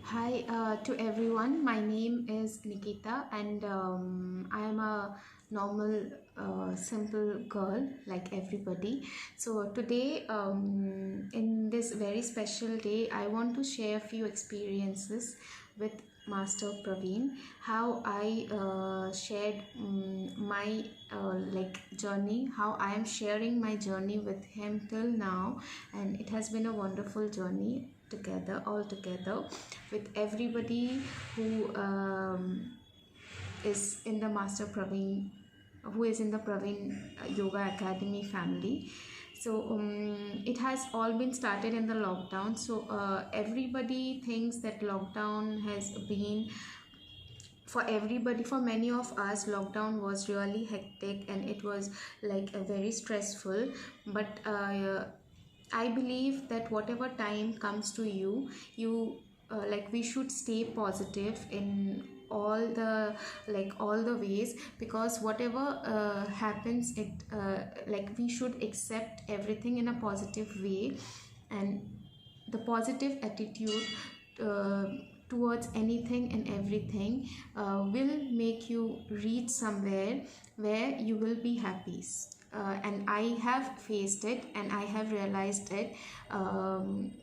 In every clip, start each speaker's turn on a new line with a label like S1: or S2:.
S1: Hi to everyone. My name is Nikita, and I am a normal, simple girl like everybody. So, today, in this very special day, I want to share a few experiences with Master Praveen. How I shared my journey, how I am sharing my journey with him till now, and it has been a wonderful journey together, all together, with everybody who is in the Master Praveen, who is in the Praveen Yoga Academy family. So it has all been started in the lockdown. So everybody thinks that lockdown has been for everybody. For many of us, lockdown was really hectic and it was like a very stressful. But I believe that whatever time comes to you, we should stay positive in all the ways, because whatever happens, it we should accept everything in a positive way, and the positive attitude uh, towards anything and everything will make you reach somewhere where you will be happy. And I have faced it and I have realized it,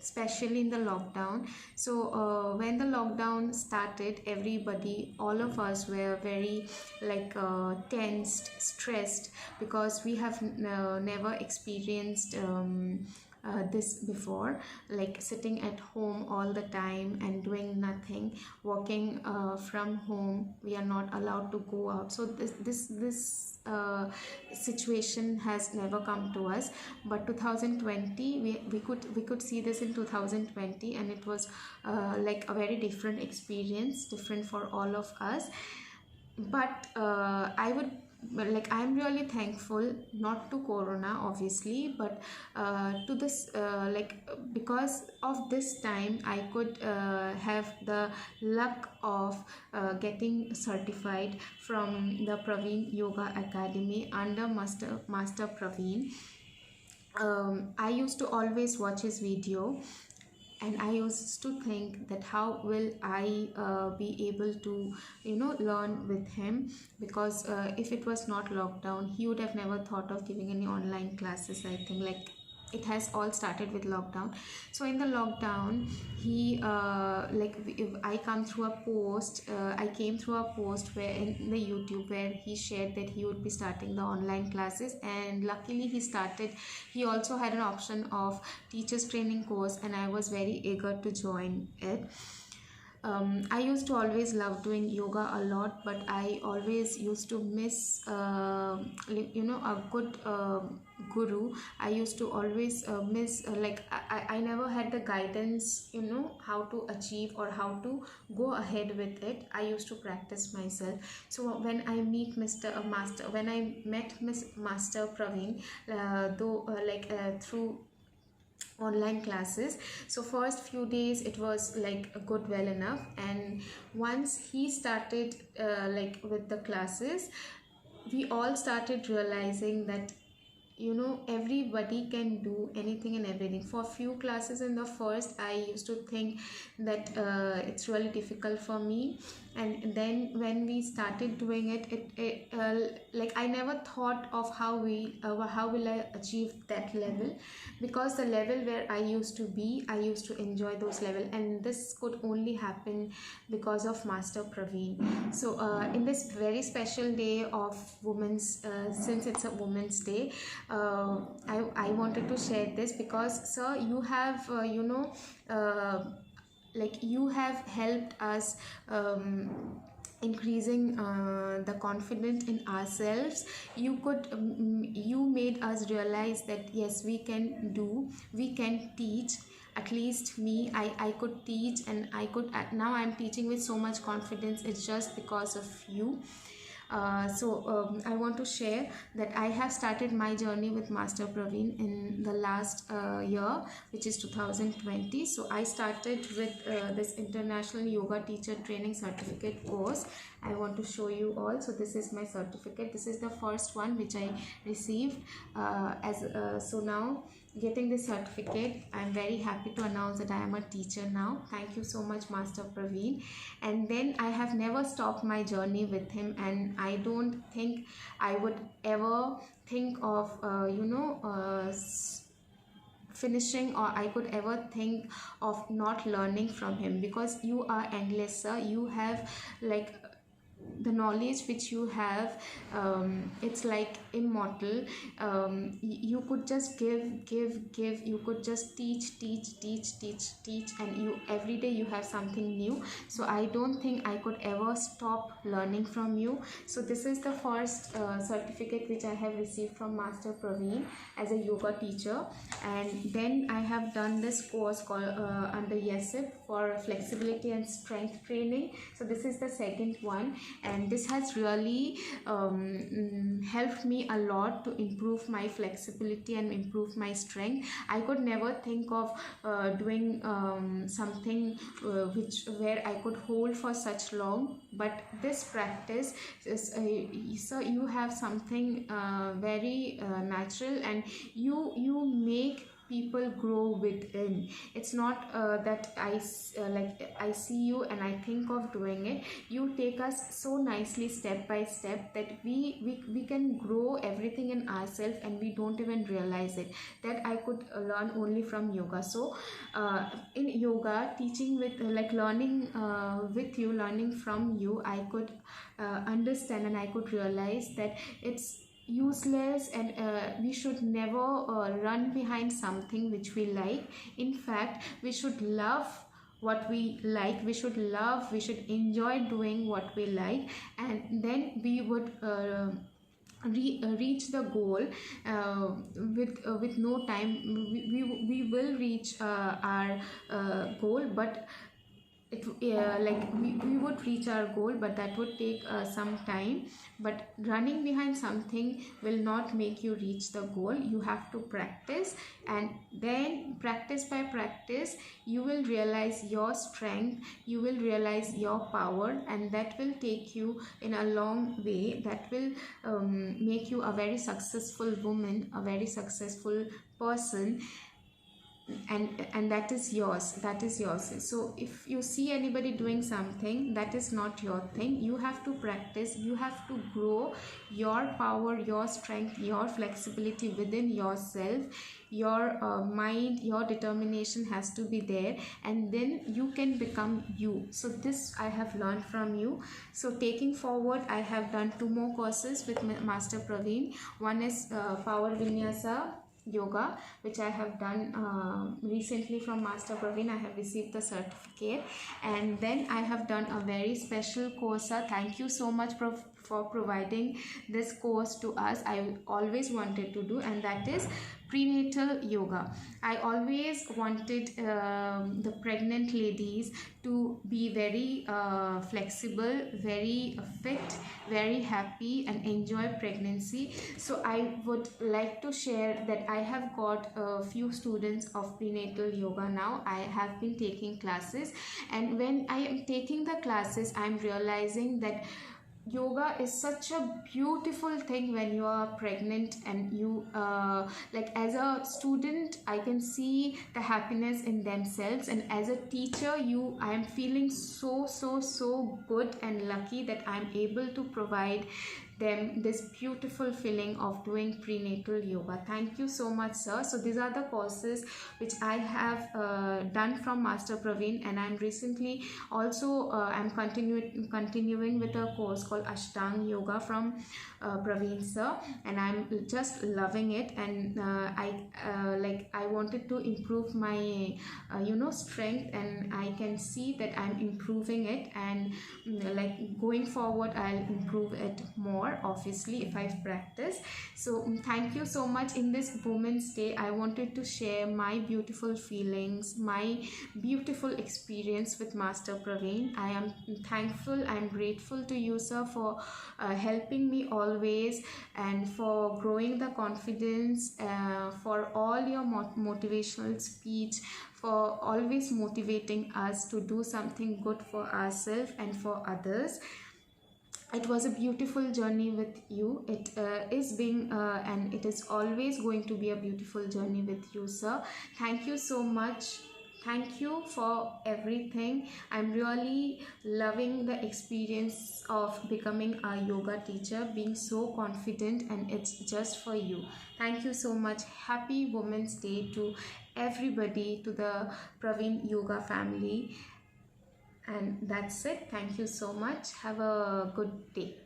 S1: especially in the lockdown. So when the lockdown started, everybody, all of us were very tensed, stressed, because we have never experienced this before, like sitting at home all the time and doing nothing, working from home. We are not allowed to go out. So this situation has never come to us. But 2020, we could see this in 2020, and it was like a very different experience, different for all of us. But I'm really thankful, not to corona obviously, but to this because of this time I could have the luck of getting certified from the Praveen Yoga Academy under Master Praveen. I used to always watch his video, and I used to think that how will I be able to learn with him, because if it was not lockdown, he would have never thought of giving any online classes. I think, like, it has all started with lockdown. So in the lockdown, he if I come through a post I came through a post where in the YouTube, where he shared that he would be starting the online classes, and luckily he also had an option of teachers training course, and I was very eager to join it. I used to always love doing yoga a lot, but I always used to miss, a good guru. I used to always miss, I never had the guidance, how to achieve or how to go ahead with it. I used to practice myself. So when I meet when I met Miss Master Praveen, through online classes, so first few days it was like a good, well enough, and once he started with the classes, we all started realizing that everybody can do anything and everything. For few classes in the first, I used to think that it's really difficult for me, and then when we started doing it, I never thought of how will I achieve that level, because the level where I used to be, I used to enjoy those level, and this could only happen because of Master Praveen. So in this very special day of women's, since it's a women's day, I wanted to share this, because sir, you have you have helped us increasing the confidence in ourselves. You made us realize that yes, we can teach. At least me, I could teach, and now I'm teaching with so much confidence. It's just because of you. I want to share that I have started my journey with Master Praveen in the last year, which is 2020. So I started with this International Yoga Teacher Training Certificate course. I want to show you all. So this is my certificate. This is the first one which I received. So now getting this certificate, I'm very happy to announce that I am a teacher now. Thank you so much, Master Praveen. And then I have never stopped my journey with him, and I don't think I would ever think of finishing, or I could ever think of not learning from him, because you are endless, sir. You have like the knowledge which you have, it's like immortal. You could just give, you could just teach, and you every day you have something new. So I don't think I could ever stop learning from you. So this is the first certificate which I have received from Master Praveen as a yoga teacher. And then I have done this course called under YESIP for flexibility and strength training. So this is the second one, and this has really helped me a lot to improve my flexibility and improve my strength. I could never think of doing something where I could hold for such long, but this practice is so you have something very natural, and you make people grow within. It's not that I see you and I think of doing it. You take us so nicely step by step that we can grow everything in ourselves, and we don't even realize it. That I could learn only from yoga. So in yoga, teaching with learning with you, learning from you, I could understand, and I could realize that it's useless, and we should never run behind something which we like. In fact, we should love what we like, we should enjoy doing what we like, and then we would reach the goal with no time. We will reach our goal, but we would reach our goal, but that would take some time. But running behind something will not make you reach the goal. You have to practice, and then practice by practice you will realize your strength, you will realize your power, and that will take you in a long way. That will make you a very successful woman, a very successful person, and that is yours. So if you see anybody doing something, that is not your thing. You have to practice, you have to grow your power, your strength, your flexibility within yourself. Your mind, your determination has to be there, and then you can become you. So this I have learned from you. So taking forward, I have done 2 more courses with Master Praveen. One is Power Vinyasa Yoga, which I have done recently from Master Praveen. I have received the certificate, and then I have done a very special course. Thank you so much for providing this course to us. I always wanted to do, and that is prenatal yoga. I always wanted the pregnant ladies to be very flexible, very fit, very happy, and enjoy pregnancy. So I would like to share that I have got a few students of prenatal yoga now. I have been taking classes, and when I am taking the classes, I am realizing that yoga is such a beautiful thing when you are pregnant, and you as a student I can see the happiness in themselves, and as a teacher I am feeling so good and lucky that I am able to provide them this beautiful feeling of doing prenatal yoga. Thank you so much, sir. So these are the courses which I have done from Master Praveen, and I'm recently also I'm continuing with a course called Ashtang Yoga from Praveen sir, and I'm just loving it. And I wanted to improve my strength, and I can see that I'm improving it, and going forward I'll improve it more, obviously, if I practice. So thank you so much. In this Women's Day, I wanted to share my beautiful feelings, my beautiful experience with Master Praveen. I am thankful, I am grateful to you, sir, for helping me always, and for growing the confidence, for all your motivational speech, for always motivating us to do something good for ourselves and for others. it was a beautiful journey with you. It is being and it is always going to be a beautiful journey with you, sir. Thank you so much. Thank you for everything. I'm really loving the experience of becoming a yoga teacher, being so confident, and it's just for you. Thank you so much. Happy Women's Day to everybody, to the Praveen Yoga family. And that's it. Thank you so much. Have a good day.